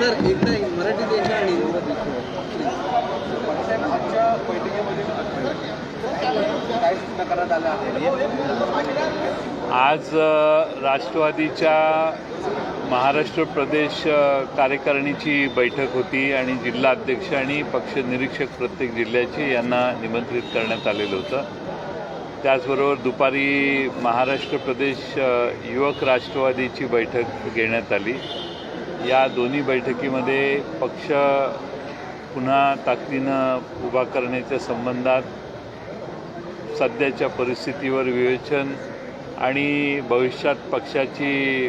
Sir एकदा मराठीत एकदा आणि आजच्या बैठकीमध्ये काय सूचना करण्यात आल्या आहेत? आज राष्ट्रवादीच्या महाराष्ट्र प्रदेश कार्यकारिणीची बैठक होती आणि जिल्हा अध्यक्ष आणि पक्ष निरीक्षक प्रत्येक जिल्ह्याचे यांना निमंत्रित करण्यात आलेलं होतं. त्याचबरोबर दुपारी महाराष्ट्र प्रदेश युवक राष्ट्रवादीची बैठक घेण्यात आली. या दोन्ही बैठकीमध्ये पक्ष पुन्हा ताकदीनं उभा करण्याच्या संबंधात सध्याच्या परिस्थितीवर विवेचन आणि भविष्यात पक्षाची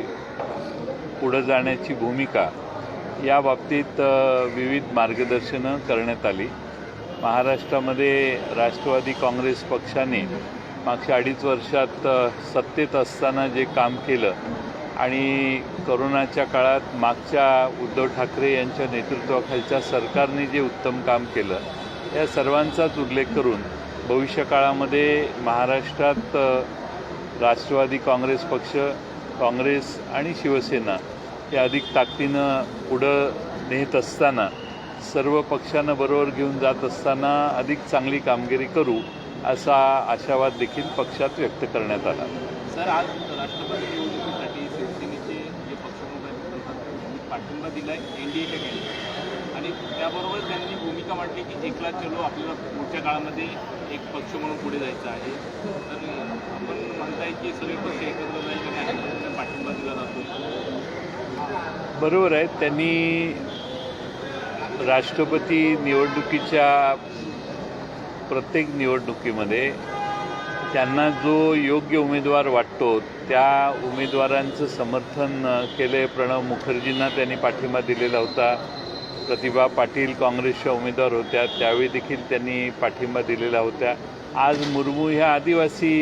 पुढे जाण्याची भूमिका या बाबतीत विविध मार्गदर्शनं करण्यात आली. महाराष्ट्रामध्ये राष्ट्रवादी काँग्रेस पक्षाने मागच्या 2.5 वर्षात सत्तेत असताना जे काम केलं आणि कोरोनाच्या काळात मागच्या उद्धव ठाकरे यांच्या नेतृत्वाखालच्या सरकारने जे उत्तम काम केलं या सर्वांचाच उल्लेख करून भविष्यकाळामध्ये महाराष्ट्रात राष्ट्रवादी काँग्रेस पक्ष, काँग्रेस आणि शिवसेना हे अधिक ताकदीनं पुढं नेत असताना सर्व पक्षांना बरोबर घेऊन जात असताना अधिक चांगली कामगिरी करू असा आशावाद देखील पक्षात व्यक्त करण्यात आला. सर, आज राष्ट्रपती निवडणुकीसाठी शिवसेनेचे जे पक्षप्रमुख आहेत पाठिंबा दिला आहे NDAच्या कॅन्डिडेट आणि त्याबरोबर त्यांनी भूमिका मांडली की एकला चलो आपल्याला पुढच्या काळामध्ये एक पक्ष म्हणून पुढे जायचं आहे. तर आपण म्हणताय की सगळे पक्ष एकत्र जायचे आणि त्यांना पाठिंबा दिला जातो. बरोबर आहे. त्यांनी राष्ट्रपती निवडणुकीच्या प्रत्येक निवडणुकीमध्ये त्यांना जो योग्य उमेदवार वाटतो त्या उमेदवारांचं समर्थन केले. प्रणव मुखर्जींना त्यांनी पाठिंबा दिलेला होता. प्रतिभा पाटील काँग्रेसच्या उमेदवार होत्या, त्यावेळी देखील त्यांनी पाठिंबा दिलेला होता. आज मुर्मू ह्या आदिवासी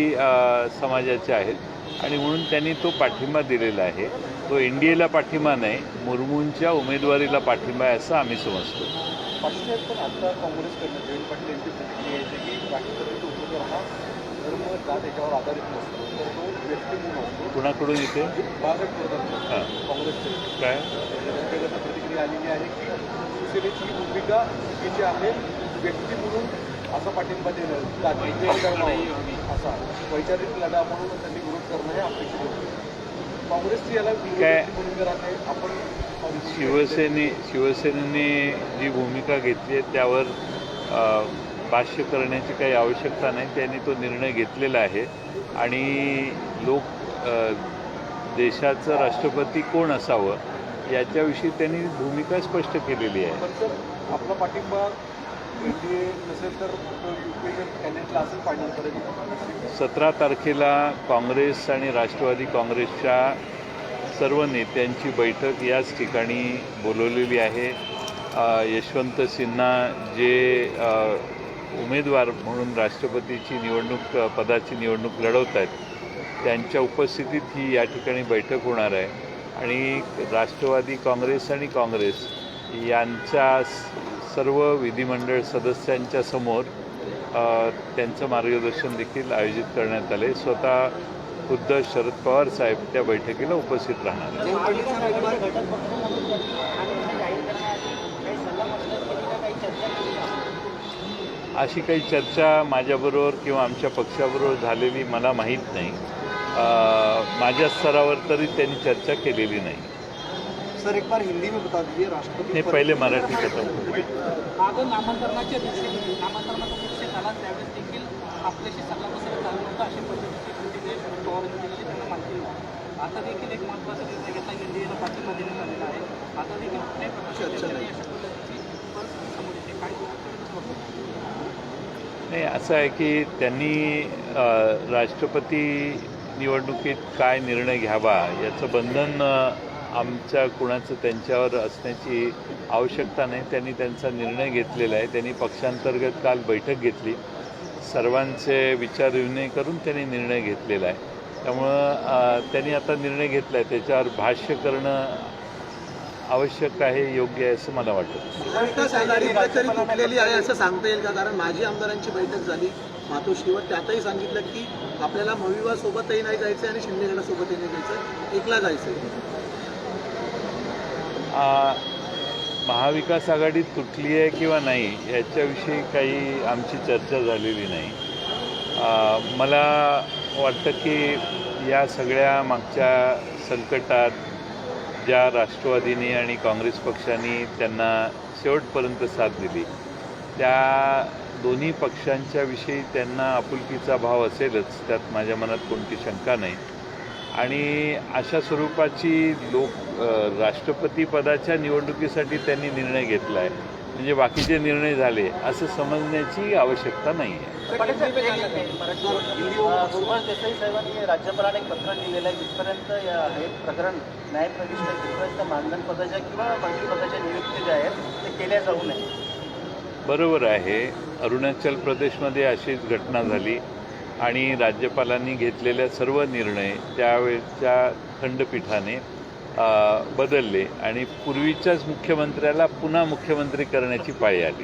समाजाच्या आहेत आणि म्हणून त्यांनी तो पाठिंबा दिलेला आहे. तो NDAला पाठिंबा नाही, मुर्मूंच्या उमेदवारीला पाठिंबा आहे असं आम्ही समजतो. पाटील पण आता काँग्रेसकडनं जयंत पाटील यांची प्रतिक्रिया आहे की राष्ट्रपतीचा उमेदवार हा धर्म जात याच्यावर आधारित नसतो, तर तो व्यक्ती म्हणून असतो. कुणाकडून येते? बाळासाहेब काँग्रेसचे काय त्यांच्याकडनं प्रतिक्रिया आलेली आहे की शिवसेनेची भूमिका चुकीची आहे. व्यक्ती म्हणून असा पाठिंबा देणं जाती धर्मावर असा वैचारिक लढा म्हणून त्यांनी विरोध करणं हे अपेक्षित होतं. काँग्रेसची याला भूमिका राहते. आपण शिवसेनेने जी भूमिका घेतली आहे त्यावर भाष्य करण्याची काही आवश्यकता नाही. त्यांनी तो निर्णय घेतलेला आहे आणि लोक देशाचं राष्ट्रपती कोण असावं याच्याविषयी त्यांनी भूमिका स्पष्ट केलेली आहे. आपला पाठिंबा NDA नसेल तर कॅन्डिडेटला असेल पाठिंबा 17 तारखेला काँग्रेस आणि राष्ट्रवादी काँग्रेसच्या सर्व नेत्यांची बैठक याच ठिकाणी बोलवलेली आहे. यशवंत सिन्हा जे उमेदवार म्हणून राष्ट्रपतीची पदाची निवडणूक लढवत आहेत त्यांच्या उपस्थितीत ही या ठिकाणी बैठक होणार आहे आणि राष्ट्रवादी काँग्रेस आणि काँग्रेस यांच्या सर्व विधिमंडळ सदस्यांच्या समोर त्यांचं मार्गदर्शन देखील आयोजित करण्यात आले. स्वतः खुद्द शरद पवार साहेब त्या बैठकीला उपस्थित राहणार आहेत. अशी काही चर्चा माझ्याबरोबर किंवा आमच्या पक्षाबरोबर झालेली मला माहीत नाही. माझ्या स्तरावर तरी त्यांनी चर्चा केलेली नाही. सर एक बार हिंदी में बता दीजिए राष्ट्रपति नाही, पहिले मराठीत होतं. नामांतरणाच्या दिवशी नामांतरणाचा विषय झाला त्यावेळेस देखील आपल्याशी सल्लामसलत झालं नव्हतं अशी पद्धतीची प्रतिक्रिया शरद पवारांनी दिलेली त्यांना माहिती होती. आता देखील एक महत्त्वाचा निर्णय घेतला NDAला पाठिंबा देण्यात आलेला आहे. आता देखील कुठल्याही प्रकारची अशा पद्धतीची परिस्थिती समोर येते. काय नाही, असं आहे की त्यांनी राष्ट्रपती निवडणुकीत काय निर्णय घ्यावा याचं बंधन आमच्या कुणाचं त्यांच्यावर असण्याची आवश्यकता नाही. त्यांनी त्यांचा निर्णय घेतलेला आहे. त्यांनी पक्षांतर्गत काल बैठक घेतली. सर्वांचे विचारविनिमय करून त्यांनी निर्णय घेतलेला आहे. त्यामुळं त्यांनी आता निर्णय घेतला आहे त्याच्यावर भाष्य करणं आवश्यक आहे, योग्य आहे असं मला वाटतं. तुटलेली आहे असं सांगता येईल का? कारण माजी आमदारांची बैठक झाली मातोश्रीवर, त्यातही सांगितलं की आपल्याला मविवा सोबतही नाही जायचं आणि शिंदे सोबतही नाही जायचं, एकला जायचं. महाविकास आघाडी तुटली आहे किंवा नाही याच्याविषयी काही आमची चर्चा झालेली नाही. मला वाटतं की या सगळ्या मागच्या संकटात ज्या राष्ट्रवादीने आणि काँग्रेस पक्षाने त्यांना शेवटपर्यंत साथ दिली, त्या दोन्ही पक्षांच्या विषयी त्यांना आपुलकीचा भाव असेलच, त्यात माझ्या मनात कोणती शंका नाही. आणि अशा स्वरूपाची राष्ट्रपती पदाच्या निवडणुकीसाठी त्यांनी निर्णय घेतला आहे, म्हणजे बाकीचे निर्णय झाले असं समजण्याची आवश्यकता नाही आहे. सुभाष देसाई साहेबांनी राज्यपालांना एक पत्र लिहिलेलं आहे, जिथपर्यंत हे प्रकरण न्यायप्रविष्ट आहे तिथपर्यंत मानधन पदाच्या किंवा मंत्रिपदाच्या नियुक्ती ज्या आहेत ते केल्या जाऊ नये. बरोबर आहे. अरुणाचल प्रदेशमध्ये अशीच घटना झाली आणि राज्यपालांनी घेतलेल्या सर्व निर्णय त्यावेळच्या खंडपीठाने बदलले आणि पूर्वीच्याच मुख्यमंत्र्याला पुन्हा मुख्यमंत्री करण्याची पाळी आली.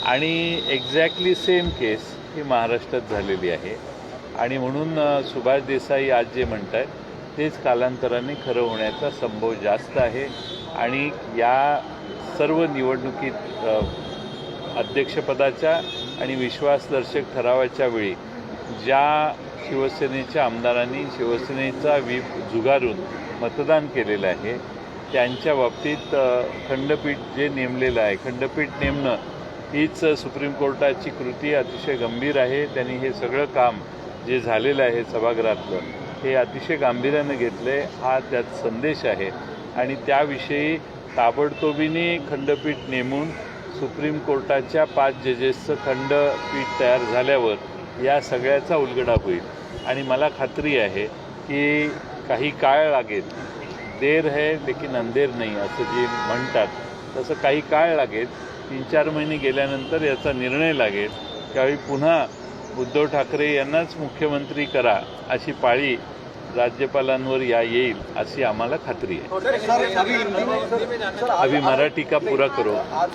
आणि एक्झॅक्टली सेम केस ही महाराष्ट्रात झालेली आहे. आणि म्हणून सुभाष देसाई आज जे म्हणत आहेत तेच कालांतराने खरं होण्याचा संभव जास्त आहे. आणि या सर्व निवडणुकीत अध्यक्षपदाच्या आणि विश्वासदर्शक ठरावाच्या वेळी ज्या शिवसेनेच्या आमदारांनी शिवसेनेचा व्हीप झुगारून मतदान केलेलं आहे त्यांच्या बाबतीत खंडपीठ जे नेमलेलं आहे, खंडपीठ नेमणं हीच सुप्रीम कोर्टाची कृती अतिशय गंभीर आहे. त्यांनी हे सगळं काम जे झालेलं आहे सभागृहातलं हे अतिशय गांभीर्यानं घेतलं आहे, हा त्यात संदेश आहे. आणि त्याविषयी ताबडतोबीने खंडपीठ नेमून सुप्रीम कोर्टाच्या 5 जजेसचं खंडपीठ तयार झाल्यावर या सगळ्याचा उलगडा होईल. आणि मला खात्री आहे की काही काळ लागेल, देर है लेकिन अंधेर नाही असं जे म्हणतात तसं काही काळ लागेल. 3-4 महिने गेल्यानंतर याचा निर्णय लागेल. त्यावेळी पुन्हा उद्धव ठाकरे यांनाच मुख्यमंत्री करा अशी पाळी राज्यपालांवर येईल अशी आम्हाला खात्री आहे. अभी मराठी का पूरा करो. आज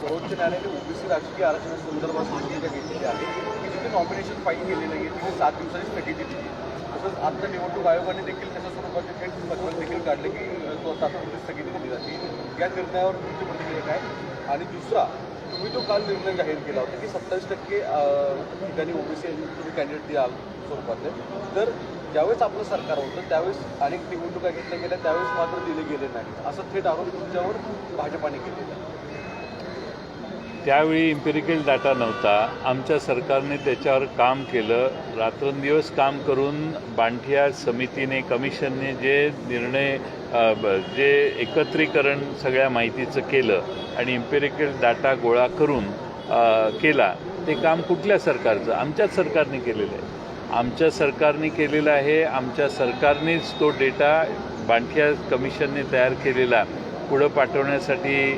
सर्वोच्च न्यायालयाने ओबीसी राजकीय आरक्षणासंदर्भात भूमिका घेतलेली आहे की जिथे नॉमिनेशन फाईल केले नाही तिथे 7 दिवसांची स्थगिती दिली. तसंच आता निवडणूक आयोगाने देखील त्याच्या स्वरूपाचे थेट तक्रार देखील काढले की तो तात्पुरती स्थगिती दिली जाते. या निर्णयावर तुमची प्रतिक्रिया काय? आणि दुसरा, तुम्ही तो काल निर्णय जाहीर केला होता की 27% ठिकाणी ओबीसी तुम्ही कॅन्डिडेट द्याल स्वरूपातले, तर ज्यावेळेस आपलं सरकार होतं त्यावेळेस अनेक निवडणुका घेतल्या गेल्या त्यावेळेस मात्र दिले गेले नाही, असं थेट आरोप तुमच्यावर भाजपाने केलेला आहे. त्यावेळी इम्पेरिकल डाटा नव्हता. आमच्या सरकारने त्याच्यावर काम केलं, रात्रंदिवस काम करून बांठिया समितीने कमिशनने जे निर्णय जे एकत्रीकरण सगळ्या माहितीचं केलं आणि इम्पेरिकल डाटा गोळा करून केला, ते काम कुठल्या सरकारचं? आमच्याच सरकारने केलेलं आहे. आमच्या सरकारने केलेलं आहे. आमच्या सरकारनेच तो डेटा बांठिया कमिशनने तयार केलेला पुढं पाठवण्यासाठी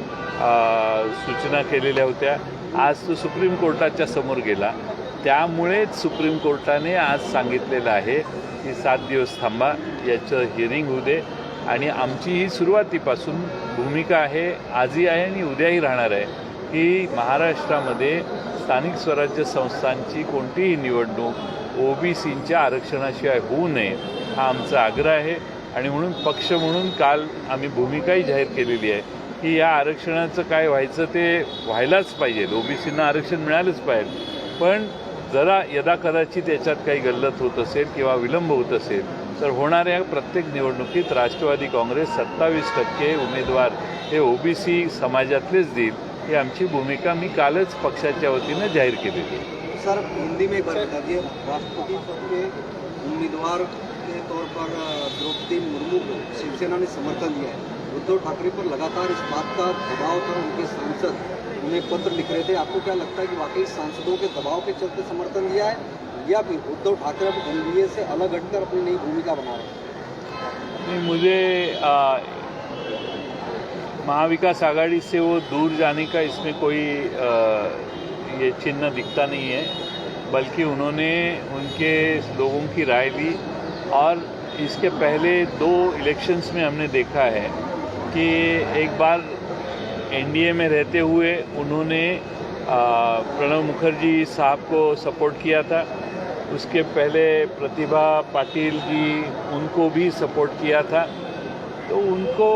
सूचना केलेल्या होत्या. आज तो सुप्रीम कोर्टाच्या समोर गेला. त्यामुळेच सुप्रीम कोर्टाने आज सांगितलेलं आहे की 7 दिवस थांबा, याचं हिअरिंग होऊ दे. आणि आमची ही सुरुवातीपासून भूमिका आहे, आजही आहे आणि उद्याही राहणार आहे, की महाराष्ट्रामध्ये स्थानिक स्वराज्य संस्थांची कोणतीही निवडणूक ओबीसींच्या आरक्षणाशिवाय होऊ नये हा आमचा आग्रह आहे. आणि म्हणून पक्ष म्हणून काल आम्ही भूमिकाही जाहीर केलेली आहे की या आरक्षणाचं काय व्हायचं ते व्हायलाच पाहिजे, ओबीसींना आरक्षण मिळालंच पाहिजे. पण जरा यदाकदाचित त्याच्यात काही गल्लत होत असेल किंवा विलंब होत असेल तर होणाऱ्या प्रत्येक निवडणुकीत राष्ट्रवादी काँग्रेस 27% उमेदवार हे ओबीसी समाजातलेच देईल, ही आमची भूमिका मी कालच पक्षाच्या वतीनं जाहीर केलेली आहे. सर, हिंदी में बता दिए, राष्ट्रपति पद के उम्मीदवार के तौर पर द्रौपदी मुर्मू को शिवसेना ने समर्थन दिया है. उद्धव ठाकरे पर लगातार इस बात का दबाव था, उनके सांसद उन्हें पत्र लिख रहे थे. आपको क्या लगता है कि वाकई सांसदों के दबाव के चलते समर्थन दिया है या फिर उद्धव ठाकरे अब एनडीए से अलग हटकर अपनी नई भूमिका बना रहे हैं? नहीं, मुझे महाविकास आघाड़ी से वो दूर जाने का इसमें कोई ये चिन्ह दिखता नहीं है, बल्कि उन्होंने उनके लोगों की राय ली. और इसके पहले 2 इलेक्शंस में हमने देखा है कि एक बार एनडीए में रहते हुए उन्होंने प्रणब मुखर्जी साहब को सपोर्ट किया था. उसके पहले प्रतिभा पाटिल जी, उनको भी सपोर्ट किया था. तो उनको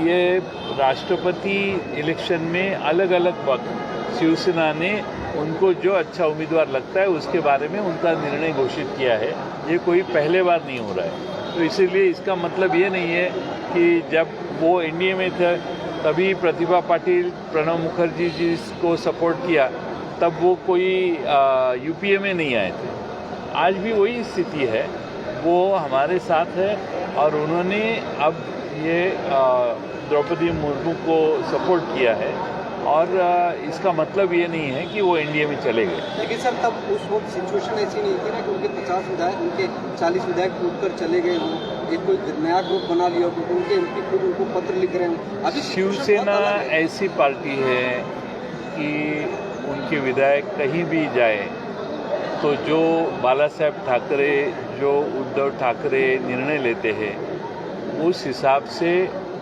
ये राष्ट्रपति इलेक्शन में अलग अलग वक्त शिवसेना ने उनको जो अच्छा उम्मीदवार लगता है उसके बारे में उनका निर्णय घोषित किया है। ये कोई पहले बार नहीं हो रहा है, तो इसीलिए इसका मतलब ये नहीं है कि जब वो एनडीए में थे तभी प्रतिभा पाटिल, प्रणब मुखर्जी जी को सपोर्ट किया, तब वो कोई यूपीए में नहीं आए थे। आज भी वही स्थिति है, वो हमारे साथ है और उन्होंने अब ये द्रौपदी मुर्मू को सपोर्ट किया है और इसका मतलब ये नहीं है कि वो एनडीए में चले गए। लेकिन सर तब उस वक्त सिचुएशन ऐसी नहीं थी ना कि उनके 50 विधायक, उनके 40 विधायक टूटकर चले गए हों, एक कोई नया ग्रुप बना लिया हो, उनके एमपी खुद उनको पत्र लिख रहे हों। अभी शिवसेना ऐसी पार्टी है कि उनके विधायक कहीं भी जाए तो जो बाला साहेब ठाकरे, जो उद्धव ठाकरे निर्णय लेते हैं उस हिसाब से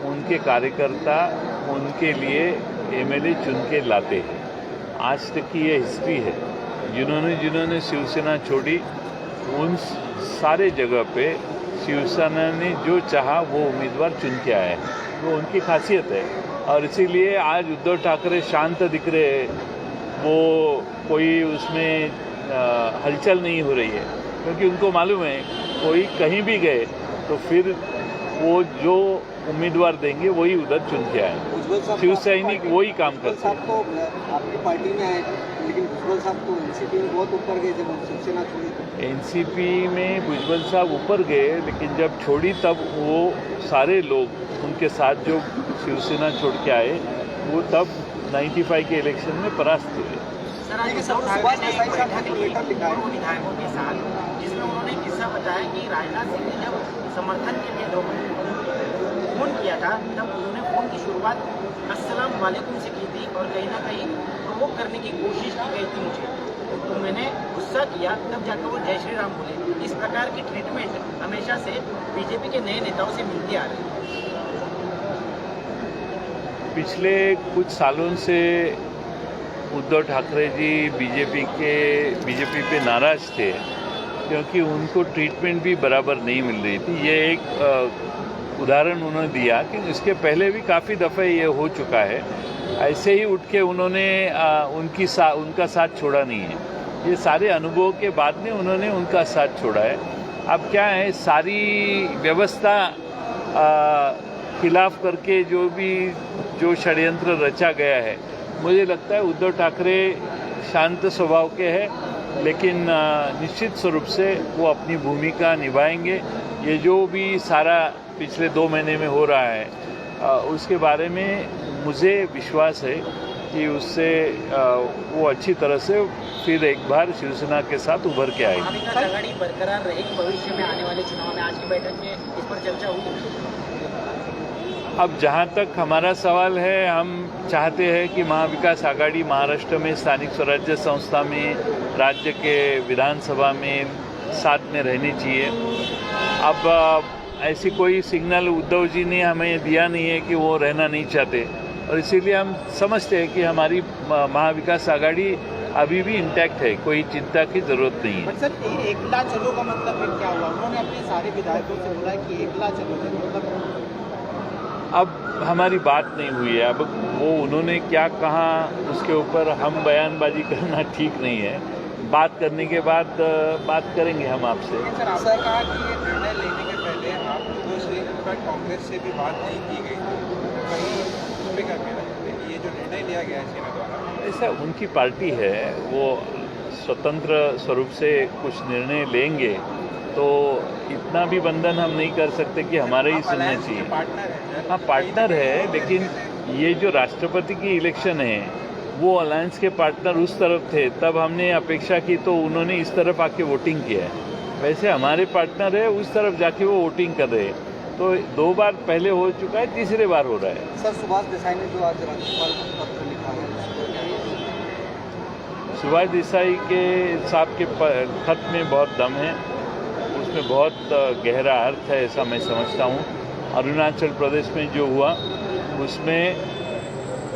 उनके कार्यकर्ता उनके लिए एमएलए चुन के लाते हैं। आज तक की ये हिस्ट्री है। जिन्होंने शिवसेना छोड़ी उन सारे जगह पे शिवसेना ने जो चाहा वो उम्मीदवार चुन के आए हैं, वो उनकी खासियत है। और इसीलिए आज उद्धव ठाकरे शांत दिख रहे हैं, वो कोई उसमें हलचल नहीं हो रही है, क्योंकि उनको मालूम है कोई कहीं भी गए तो फिर वो जो उम्मीदवार देंगे वही उधर चुन के आए। शिव सैनिक वही काम करते हैं। तो आपकी पार्टी में आए, लेकिन भुजबल साहब तो एनसीपी में बहुत ऊपर गए जब शिवसेना छोड़ी। एनसीपी में भुजबल साहब ऊपर गए, लेकिन जब छोड़ी तब वो सारे लोग उनके साथ जो शिवसेना छोड़ के आए वो तब 95 के इलेक्शन में परास्त हुए। विधायकों के साथ जिसमें उन्होंने किस्सा बताया कि राजनाथ सिंह ने जब समर्थन के लिए फोन किया था तब उन्होंने फोन की शुरुआत अस्सलाम वालेकुम से की थी और कहीं ना कहीं प्रोवोक करने की कोशिश की गई थी मुझे, तो मैंने गुस्सा किया, तब जाकर वो जय श्री राम बोले। इस प्रकार की ट्रीटमेंट हमेशा से बीजेपी के नए नेताओं से मिलती आ रही है। पिछले कुछ सालों से उद्धव ठाकरे जी बीजेपी पे नाराज थे, क्योंकि उनको ट्रीटमेंट भी बराबर नहीं मिल रही थी। ये एक उदाहरण उन्होंने दिया कि इसके पहले भी काफ़ी दफ़े ये हो चुका है। ऐसे ही उठ के उन्होंने उनका साथ छोड़ा नहीं है। ये सारे अनुभवों के बाद में उन्होंने उनका साथ छोड़ा है। अब क्या है, सारी व्यवस्था खिलाफ करके जो षड्यंत्र रचा गया है, मुझे लगता है उद्धव ठाकरे शांत स्वभाव के हैं, लेकिन निश्चित स्वरूप से वो अपनी भूमिका निभाएंगे। ये जो भी सारा पिछले 2 महीने में हो रहा है उसके बारे में मुझे विश्वास है कि उससे वो अच्छी तरह से फिर एक बार शिवसेना के साथ उभर के आएगी। महाविकास आघाड़ी बरकरार रहेगी भविष्य में आने वाले चुनाव में? आज की बैठक में इस पर चर्चा हुई। अब जहाँ तक हमारा सवाल है, हम चाहते हैं कि महाविकास आघाड़ी महाराष्ट्र में स्थानिक स्वराज्य संस्था में, राज्य के विधानसभा में साथ में रहनी चाहिए। अब ऐसी कोई सिग्नल उद्धव जी ने हमें दिया नहीं है कि वो रहना नहीं चाहते, और इसीलिए हम समझते हैं कि हमारी महाविकास आघाड़ी अभी भी इंटैक्ट है, कोई चिंता की ज़रूरत नहीं है। सर, एकला चलो का मतलब फिर क्या हुआ? उन्होंने अपने सारे विधायकों से बोला कि एकला चलो का मतलब अब हमारी बात नहीं हुई है। अब वो उन्होंने क्या कहा उसके ऊपर हम बयानबाजी करना ठीक नहीं है। बात करने के बाद बात करेंगे हम आपसे। सर, आपने कहा कि ये निर्णय लेने के पहले आप लोगों से इनफैक्ट कांग्रेस से भी बात नहीं की गई थी, कहीं उस पर क्या कहना चाहते हैं कि ये जो निर्णय लिया गया है सेना द्वारा? ऐसा उनकी पार्टी है, वो स्वतंत्र स्वरूप से कुछ निर्णय लेंगे, तो इतना भी बंधन हम नहीं कर सकते कि हमारे ही सुनना चाहिए। पार्टनर है। हाँ, पार्टनर है, लेकिन ये जो राष्ट्रपति की इलेक्शन है वो अलायंस के पार्टनर उस तरफ थे, तब हमने अपेक्षा की तो उन्होंने इस तरफ आके वोटिंग किया है। वैसे हमारे पार्टनर है, उस तरफ जाके वो वोटिंग कर रहे हैं। तो 2 बार पहले हो चुका है, तीसरे बार हो रहा है। सर, सुभाष देसाई ने जो आज राज्यपाल को पत्र लिखा है, सुभाष देसाई के साहब के खत में बहुत दम है, उसमें बहुत गहरा अर्थ है, ऐसा मैं समझता हूँ। अरुणाचल प्रदेश में जो हुआ उसमें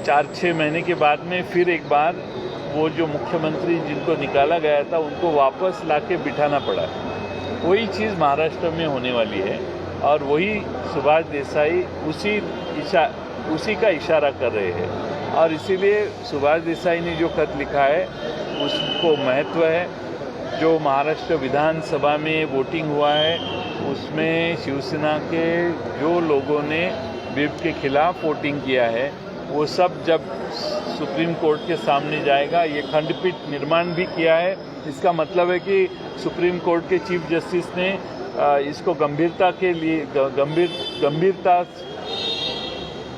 4-6 महीने के बाद में फिर एक बार वो जो मुख्यमंत्री जिनको निकाला गया था उनको वापस लाके बिठाना पड़ा। वही चीज़ महाराष्ट्र में होने वाली है। और वही सुभाष देसाई उसी का इशारा कर रहे हैं। और इसीलिए सुभाष देसाई ने जो खत लिखा है उसको महत्व है। जो महाराष्ट्र विधानसभा में वोटिंग हुआ है उसमें शिवसेना के जो लोगों ने व्हिप के खिलाफ वोटिंग किया है वो सब जब सुप्रीम कोर्ट के सामने जाएगा, ये खंडपीठ निर्माण भी किया है, इसका मतलब है कि सुप्रीम कोर्ट के चीफ जस्टिस ने इसको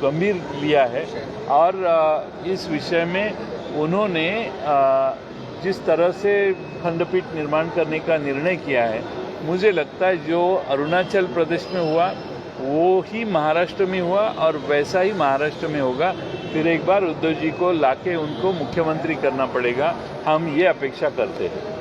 गंभीर लिया है। और इस विषय में उन्होंने जिस तरह से खंडपीठ निर्माण करने का निर्णय किया है, मुझे लगता है जो अरुणाचल प्रदेश में हुआ वो ही महाराष्ट्र में हुआ और वैसा ही महाराष्ट्र में होगा। फिर एक बार उद्धव जी को लाके उनको मुख्यमंत्री करना पड़ेगा, हम ये अपेक्षा करते हैं।